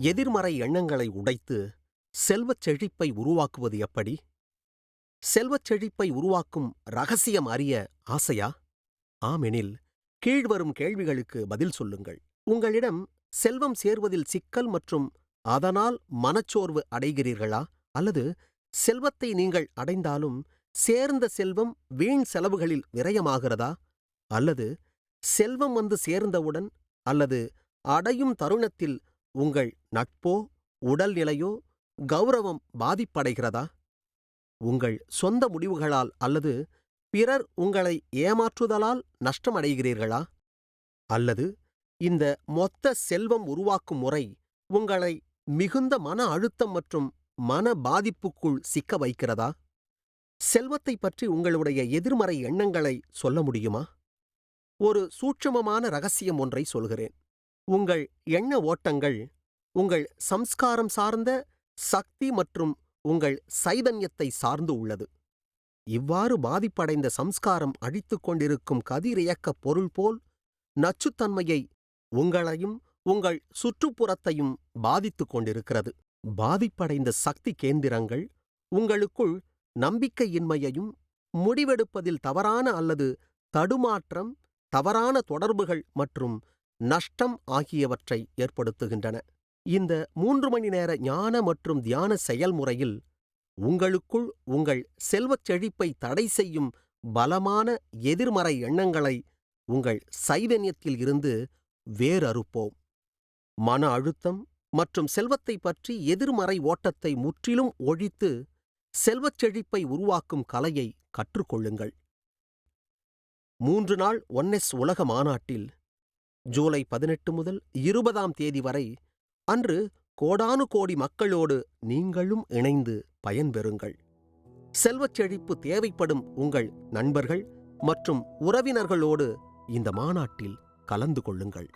எதிர்மறை எண்ணங்களை உடைத்து செல்வச் செழிப்பை உருவாக்குவது எப்படி? செல்வச் செழிப்பை உருவாக்கும் ரகசியம் அறிய ஆசையா? ஆமெனில் கீழ்வரும் கேள்விகளுக்கு பதில் சொல்லுங்கள். உங்களிடம் செல்வம் சேர்வதில் சிக்கல் மற்றும் அதனால் மனச்சோர்வு அடைகிறீர்களா? அல்லது செல்வத்தை நீங்கள் அடைந்தாலும் சேர்ந்த செல்வம் வீண் செலவுகளில் விரயமாகிறதா? அல்லது செல்வம் வந்து சேர்ந்தவுடன் அல்லது அடையும் தருணத்தில் உங்கள் நட்போ உடல்நிலையோ கௌரவம் பாதிப்படைகிறதா? உங்கள் சொந்த முடிவுகளால் அல்லது பிறர் உங்களை ஏமாற்றுதலால் நஷ்டமடைகிறீர்களா? அல்லது இந்த மொத்த செல்வம் உருவாக்கும் முறை உங்களை மிகுந்த மன அழுத்தம் மற்றும் மன பாதிப்புக்குள் சிக்க வைக்கிறதா? செல்வத்தை பற்றி உங்களுடைய எதிர்மறை எண்ணங்களை சொல்ல முடியுமா? ஒரு சூட்சுமமான ரகசியம் ஒன்றை சொல்கிறேன். உங்கள் எண்ண ஓட்டங்கள் உங்கள் சம்ஸ்காரம் சார்ந்த சக்தி மற்றும் உங்கள் சைதன்யத்தை சார்ந்து உள்ளது. இவ்வாறு பாதிப்படைந்த சம்ஸ்காரம் அழித்துக் கொண்டிருக்கும் கதிரியக்க பொருள் போல் நச்சுத்தன்மையை உங்களையும் உங்கள் சுற்றுப்புறத்தையும் பாதித்துக் கொண்டிருக்கிறது. பாதிப்படைந்த சக்தி கேந்திரங்கள் உங்களுக்குள் நம்பிக்கையின்மையையும் முடிவெடுப்பதில் தவறான அல்லது தடுமாற்றம், தவறான தொடர்புகள் மற்றும் நஷ்டம் ஆகியவற்றை ஏற்படுத்துகின்றன. இந்த 3 மணி நேர ஞான மற்றும் தியான செயல்முறையில் உங்களுக்குள் உங்கள் செல்வச் செழிப்பை தடை செய்யும் பலமான எதிர்மறை எண்ணங்களை உங்கள் சைதன்யத்தில் இருந்து வேரறுப்போம். மன அழுத்தம் மற்றும் செல்வத்தை பற்றி எதிர்மறை ஓட்டத்தை முற்றிலும் ஒழித்து செல்வச் செழிப்பை உருவாக்கும் கலையை கற்றுக்கொள்ளுங்கள். 3 நாள் ஒன்னெஸ் உலக மாநாட்டில் ஜூலை 18 முதல் 20ஆம் தேதி வரை அன்று கோடானு கோடி மக்களோடு நீங்களும் இணைந்து பயன்பெறுங்கள். செல்வச் செழிப்பு தேவைப்படும் உங்கள் நண்பர்கள் மற்றும் உறவினர்களோடு இந்த மாநாட்டில் கலந்து கொள்ளுங்கள்.